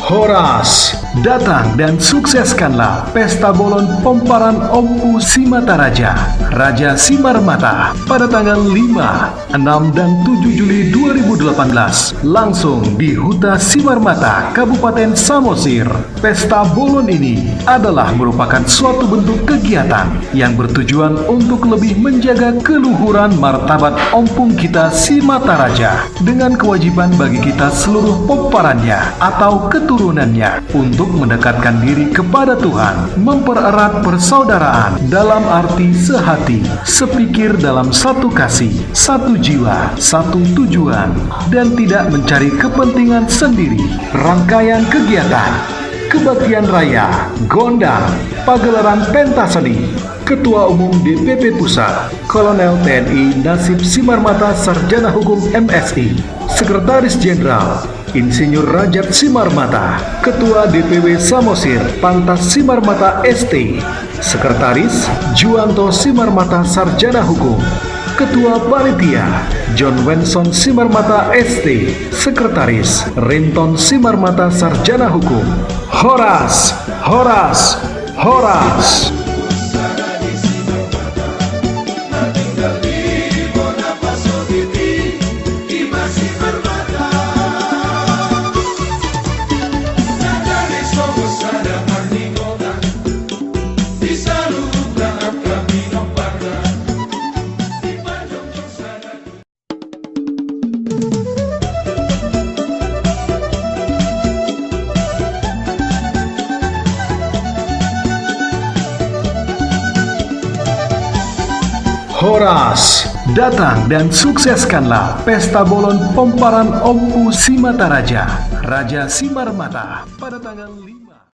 Horas, datang dan sukseskanlah Pesta Bolon Pomparan Ompu Simataraja, Raja Simarmata pada tanggal 5, 6, dan 7 Juli 2018 langsung di Huta Simarmata, Kabupaten Samosir. Pesta Bolon ini adalah merupakan suatu bentuk kegiatan yang bertujuan untuk lebih menjaga keluhuran martabat ompung kita Simataraja dengan kewajiban bagi kita seluruh pomparannya atau keturunannya untuk mendekatkan diri kepada Tuhan, mempererat persaudaraan dalam arti sehati, sepikir dalam satu kasih, satu jiwa, satu tujuan, dan tidak mencari kepentingan sendiri. Rangkaian kegiatan Kebaktian Raya Gondang Pagelaran Pentaseni. Ketua Umum DPP Pusat Kolonel TNI Nasib Simarmata Sarjana Hukum MSI, Sekretaris Jenderal Insinyur Rajat Simarmata, Ketua DPW Samosir Pantas Simarmata ST, Sekretaris Juwanto Simarmata Sarjana Hukum, Ketua Panitia John Wenson Simarmata ST, Sekretaris Rinton Simarmata Sarjana Hukum. Horas, horas, horas. Horas, datang dan sukseskanlah Pesta Bolon Pomparan Ompu Simataraja, Raja Simarmata pada tanggal 5